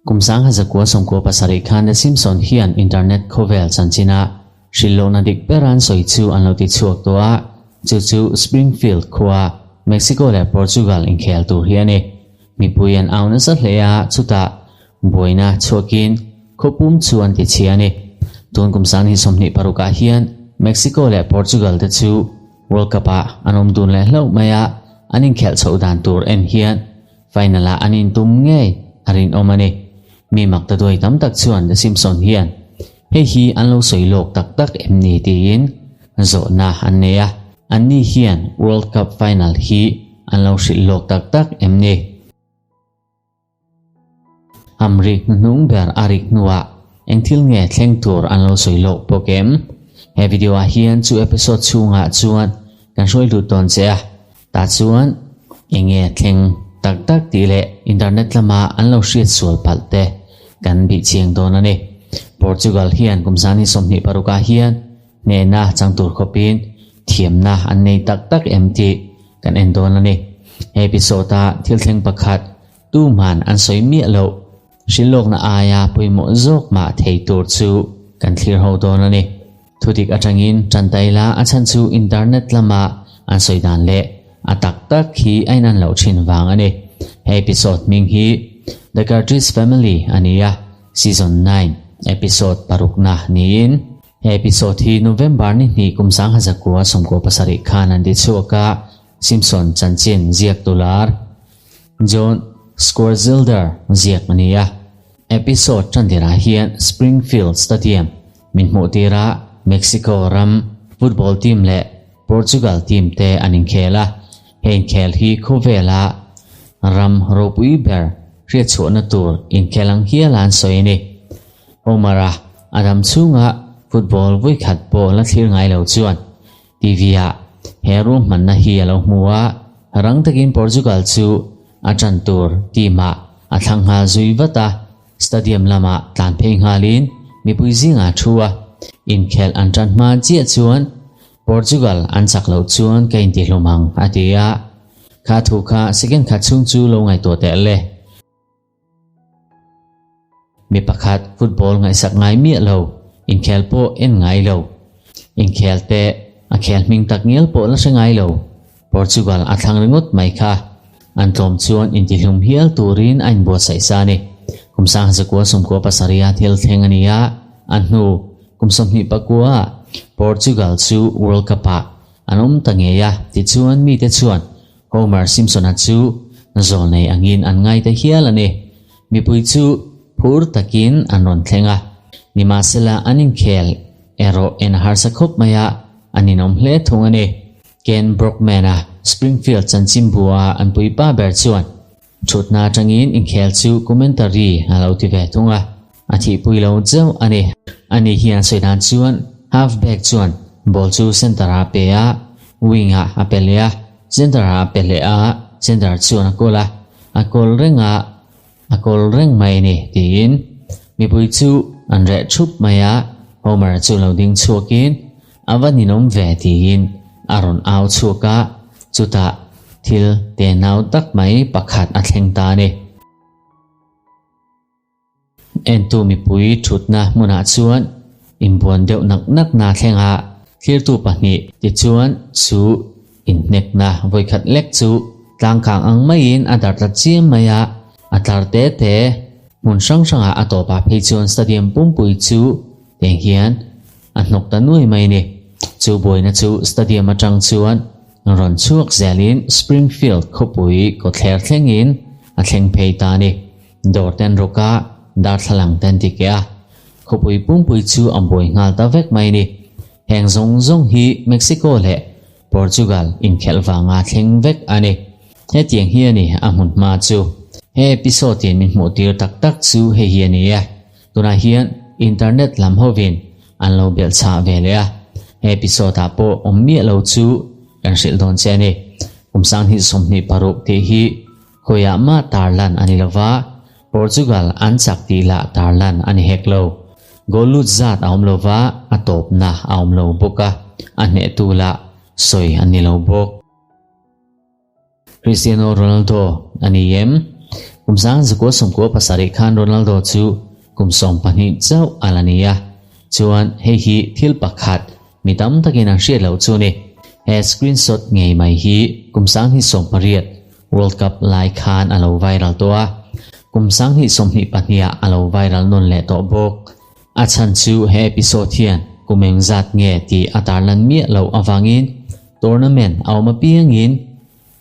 กุมสังหะจะกัวสงกัวภาษาริคันเดซิมสันเฮียนอินเทอร์เน็ตโคเวลสันจินาชิลโลนาดิกเปรันสอยจูอันเราติดชวกตัวจูสปริงฟิลด์คัวเม็กซิโกและโปรตุเกสอินเคลตูเฮียนมีปุยันเอานัสเลอาสุตาบอยนาชวกินคบุมชวนติเชียนตุนกุมสังฮิสมนิปารุกาเฮียนเม็กซิโกและโปรตุเกสเดจูWorld Cup anom dun le hlo maya anin khel chaudan tur en hian final anin tum nge arin omani mi makta doi tam tak chuan the Simpson hian he hi anlo soilok tak tak emni tin zo na anneya anni hian World Cup final hi anlo shilok tak tak emni amrik nung ber arik nuwa engthil nge thleng tur anlo soilok pokem he video hian chu episode chunga chuan kan roi lu ton che ta chuan enge thleng tak tak ti le internet lama anlo hriat sual palte kan bi chiang don ani Portugal hian kumsani somni paruka hian ne na changtur khopin thiamna annei tak tak MT kan endon ani episode ta thil thleng pakhat tu man an soimi lo shilok na aya poimo jok ma theitur chu kan thlir ho don ani thudik atangin chantaila achan chu internet lama an soidan le atak tak hi ainan lo thin wang ani episode ming hi The Cartridge Family ania season 9 episode parukna nin episode hi November ni kumsang hajakwa somko pasari khan an di chuka Simpson chanchin ziak dolar John Scorzilder ziak ania episode chandira hian Springfield Stadium min motira Mexico ram football team le Portugal team te anin khela hein khel hi khovela ram ropui ber ria chona tur in khelang hialan soini omara adam chunga football voi khat po la thlir ngai lo chuan tvia heru manna hi alo muwa rang takin Portugal chu atran tur tima athangha zuiwata stadium lama tlan pheng halin mipui zinga thuwa in khel antran ma chia chuan Portugal an chaklo chuan kain ti hlomang atia kha thu kha second kha chung chu lo ngai to te le mi pakhat football ngai sak ngai mi lo in khel po en ngai lo in khel te a khel ming tak ngel po la sangai lo Portugal athang ringot mai kha an tom chuan in ti hlum hial turin ain bo sai sa ni kumsang zakwa somko pasaria thel thengania anhu kumsom hi pakwa Portugal chu World Cup anom tangeya ti chuan mi te chuan Homer Simpson chu zol nei angin an ngai te hialani mi pui chu phur takin anon thlenga ni masela anin khel ero en harsakhop maya aninom hle thungani Ken Brockman Springfield chanchimbua an puipa ber chuan thutna tangin in khel chu commentary alo ti ve thunga athi puilo chau ani hian soidan chuan halfback chuan ball chu center a pe a wing a apelea center a pelea center chuan kola akol reng mai ni tin mi pui chu an re thup maya Homer chu loading chuakin avaninom ve tin aron au chuka chuta thil te nau tak mai pakhat a thleng ta ni entu mi pui thutna muna chuan imbuan deuh nak na thlenga thlir tu pahni ti chuan chu in nek na voi khat lek chu tlang khang ang mai in adar ta chim maya atar te mun sang sanga atopa phei chuan stadium pumpui chu te hian anok ta nuai mai ni chu boina chu stadium atang chuan ron chuak zelin Springfield khopui ko thler thlengin a thleng phei ta ni dor ten roka dar thalang ten tikya khopui pumpui chu amboi ngal ta vek mai ni heng zong hi Mexico le Portugal in khelwanga thleng vek ani he tiang hi ani amun ma chu he episode in min motir tak chu he hi ani ya tuna hian internet lam hovin anlo bel cha vele a episode apo ommi lo chu kan sil don che ni kumsang hi somni paruk te hi hoya ma tarlan ani lawa Portugal an chakti la tarlan ani heklo golut zat aumlova atop na aumlo boka ane tula soi anilo bok Cristiano Ronaldo อันนี้เอ็มกุมสังจะกวสมกวภาษาริคานโรนัลโดจูกุมสองปันหิเจ้าอาลานียจวนเฮฮีทิลปักขัดมีตั้มตะกินังเชียเหล่าจูนี่เฮสกรีนสดไงไม่ฮีกุมสังที่สมปรียด World Cup ลายคานอาลาไวรัลตัวกุมสังที่สมหิปัญญาอาลาไวรัลนนเลโตบกอาชันจูเฮเอพิโซดเทียนกุมเองจัดเงตีอัตาลันเมียเหล่าอวังอินทัวร์นาเมนต์เอามาเปียงอิน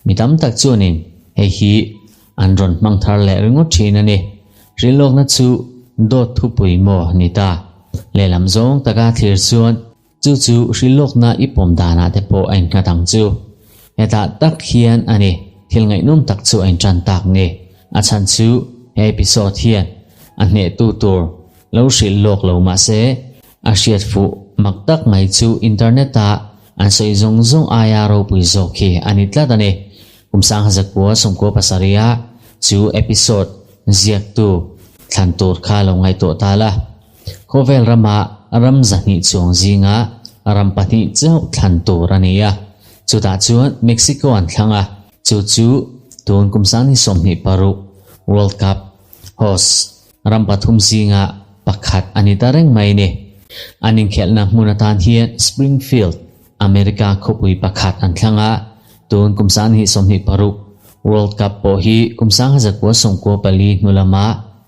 มีตั้มตักจูนินเฮฮีอันรอนมังทาร์เลริงดชีนันเอริโลกนัดจูโดดทุปุยโมนิตาเลลำจงตะกาทิรส่วนจู่ริโลกนาอิปมดานาเตโปเอ็นกระตังจูเฮตาตักเฮียนอันนี้ทิลไงนุ่มตักจูเอ็นจันตักเนอาชันจูเอพิโซดเฮียนอันเนตูตัวแล้วริโลกเหล่ามาเซอาเชียดฟูมักตักไงจูอินเทอร์เน็ตตาอันใส่จงอายาเราปุยโซเคอันนี้ตลาดเนกุมสังหะจักวัวสมกัวภาษาริยาจูเอพิโซดเจียกตูทันตูร์ข้าลงไงตัวตาละโคเวลรามารัมจันิจงจิงะรัมปนิเจ้าทันตูรันียะจูตาจวนเม็กซิโกอันทังะจู่ตูนกุมสังที่สมหิปารุ World Cup host รัมปทุมจิงะปักขัดอันนี้ตาเร่งไม่เนอันนี้เขลนักมุนตานเฮียน Springfield อเมริกาขบุยปักขัดอันทังะตูนกุมสังที่สมหิปารุ World Cup โปฮีกุมสังหะจักวัวสมกัวปลีนุลามะ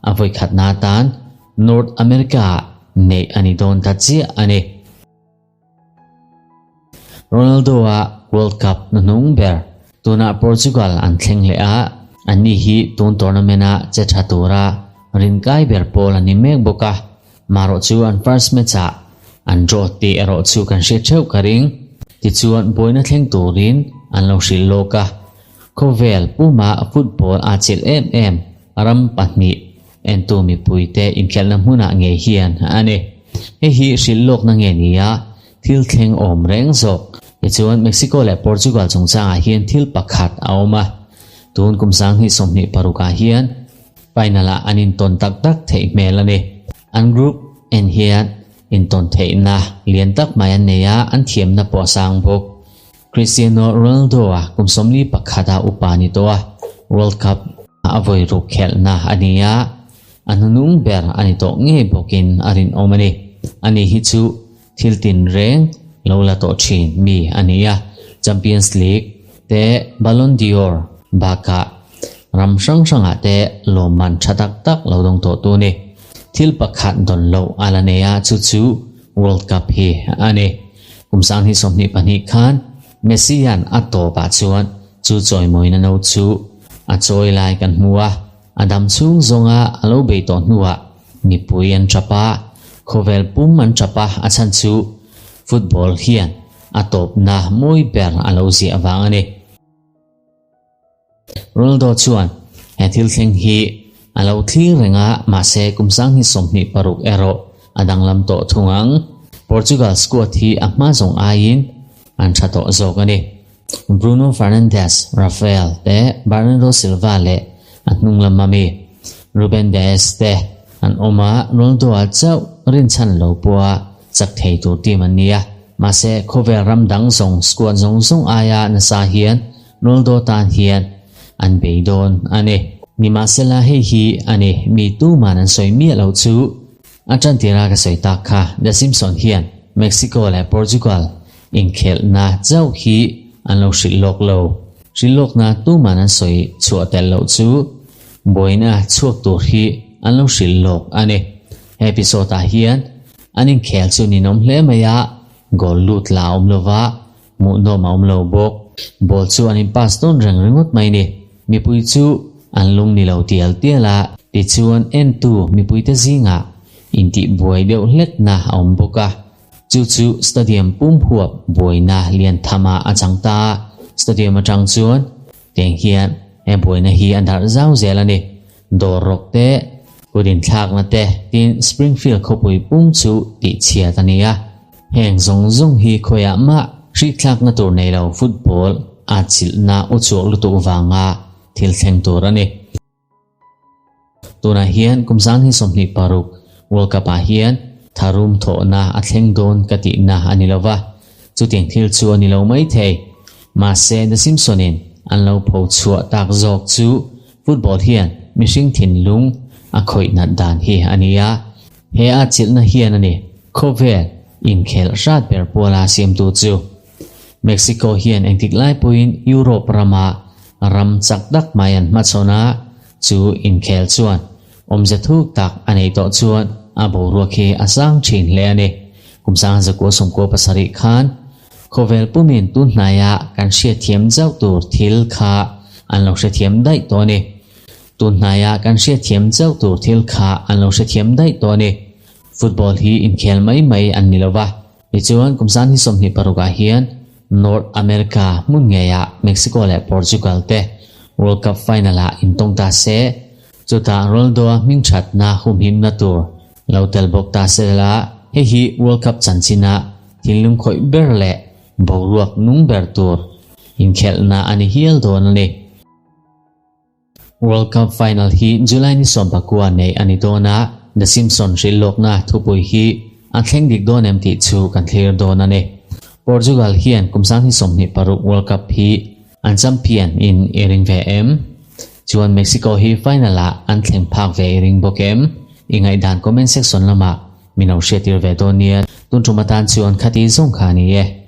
อวัยขัดนาตาน North America เนอันนี้โดนตัดเสียอันนี้โรนัลโดว่า World Cup นุ่งเบอร์ตัวน่ะโปรตุเกสอันเข่งเลยอันนี้ฮีตูนทัวร์นาเมนต์เจชาตัวระรินไกเบอร์โปลอันนี้เมกบกะมาโรจูอัน first match อันโจตีโรจูกันเชียเชวกริงที่จวนบอยนัดเข่งตัวรินอันเราสิโลกะโคเวลปูมาฟุตบอลอาจิลรัมปันนีเอ็นตัวมีปุยเตอินเขลน้ำหุนาเงียเฮียนอันนี้เฮีสิโลกนังเงียนียทิลเข่งอมแรงจกที่จวนเม็กซิโกและโปรตุเกสจงจ้างเฮียนทิลปักขัดเอามาตูนกุมสังที่สมนิปารุกาเฮียนไปนั่นละอันอินตนตักเทเมลนี่อันกรุ๊ปเอ็นเฮียนอินตนเทนะเลียนตักมายันเนียอันเทียมนับปอสังบกคริสเตียโนโรนัลโดกุมสมลีปักขัดอุปาณิตัว World Cup อวัยรุกเขลนะอันนี้อันนุ่งเบอร์อันนี้โตเงี้ยบอกินอารินอมันนี่อันนี้ฮิจูทิลตินเร่งลาวลาโตชินมีอันนี้แชมเปี้ยนส์ลีกเตะบอลลอนดิออร์บากะรำช่างเตะโลมันชัดตักเราดงโตตัวนี้ทิลปักขัดดนโลอาลาเนียจู่ World Cup ฮีอันนี้กุมสังที่สมนิปันหิคันเมสซี่ยันอัตโตปัจจุบันจู่จอยมวยนันเอาจู่อาจอยไล่กันหัวอดัมซุงจงอาโลเบตอนหัวมีปุยอันจับปะโคเวลปุ่มอันจับปะอาชันจู่ฟุตบอลเฮียนอาตบนะมวยเบอร์อาโลเซียวังอันนี้โรนัลโดชวนเฮทิลเข่งฮีอาโลที่เร่งมาเซกุมสังที่สมนิปารุกเอโรอดังลำโตทุ่งังโปรตุเกสกวดที่อักมาจงอายินอันชัดโตโจกันนี้Bruno Fernandes, Rafael และ Bernardo Silva และอันนุ่งลำมามีRuben Dias และอันอมาโรนัลโดเจ้ารินชันโลปัวจากไทยตัวทีมันนี้มาเซโคเวลรัมดังส่งสกวดส่งอายานาซาเฮียนโรนัลโดตานเฮียนอันเบย์โดนอันนี้มีมาเซลาเฮีอันนี้มีตู้มานันสวยเมียเหล่าจูอาจารย์ตีรากสวยตาค่ะเดซิมสันเฮียนเม็กซิโกและโปรตุเกสอินเคลนาเจ้าฮีอันเราสิโลกนาตู้มานั้นสวยชัวแต่เราจูบอยนะชัวตัวฮีอันเราสิโลกอันนี้เอพิโซดเฮียนอันนี้แขลจูนินอมเลมายะกอลูดลาอมโลวะมุโนมาอมโลบกบอลจูอันนี้ปัสต้นเริงงดไม่เนี่ยมีปุยจูอันลุงนี่เราเตียละดิจูอันเอ็นตูมีปุยเตซิงะอินติบวยเดียวเล็กนะอมบกะจู่สตาเดียมปุ่มหัวบวยนาเลียนธรรมะอาจังตาสตาเดียมอาจังจวนเตียงเฮียนบวยนาฮีอันดาร์เจ้าเจลันนี่ดอรกเตะกุดินทักนาเตะดินสปริงฟิลด์ขบุยปุ่มจู่ติเชียตันนี้แห่งจงฮีคอยามะริทักนาตัวในเราฟุตบอลอาจิลนาอุจวกลุตุวังทิลเทงตัวรันนี่ตัวนาเฮียนกุมสังที่สมนิปารุกWorld Cup เฮียนทารุมโถนาอัดเฮงโดนกตินาอันนี้ละวะจุดเตียงทิลชัวนี่เราไม่เทมาเซนเดซิมสันินอันเราพอชัวตากจอกจู ฟุตบอลเฮียนมิชิงถินลุงอคอยนัดดานฮีอันนี้เฮอาจิลนะเฮียนันนี่โคเวลอินเคลราดเบอร์ปัวลาเซียมตูจูเม็กซิโกเฮียนเองติดไล่ปุยนยุโรปรามารำจักดักมายันมาโซนาจูอินเคลจวนจะทุกตักอันนี้ต่อจวนอาบูรัวเคอาสังชินเลนี่กุมสังจะกัวสมกัวภาษาริคานโคเวลปุ่มินตุนนายะการเชียเทียมเจ้าตัวทิลคาอันลงเชียเทียมได้ตัวนี้ตุนนายะการเชียเทียมเจ้าตัวทิลคาอันลงเชียเทียมได้ตัวนี้ฟุตบอลฮีอินเคลไม่อันนี้ละวะดิจวนกุมสังที่สมนิปรุกาเฮียนนอร์ทอเมริกามุนเงียเม็กซิโกและโปรตุเกสเตWorld Cup Finalอินตงตาเซจุดาโรนัลโดมิงชัดนาหุมหิมนาตัวเราเตลบกตาเซละเฮฮี World Cup จันจินะทิลุงคอยเบอร์เล่บรวกนุงเบอร์ตัวอินเคลนาอันนี้เฮียลโดนเลย World Cup Finalฮีจุลัยนิสอมปักวานในอันนี้โดนะ The Simpsons ชิลโลกนะทุบวยฮีอันเข่งดิกโดนเอ็มติชูกันเคลียร์โดนนั่นเองโปรตุเกสเฮียนกุมสังที่สมนิปรุก World Cup ฮีอันแชมเปี้ยนอินเอริงเวเอ็มจวนเม็กซิโกฮีไฟนัลอันเข่งพักเวริงโบเกมอิงไอดานคอมเมนต์เซ็กชันละมามินเอาเชียติร์เวโดเนียตุนจุมาตันจวนคดีส่งขานี้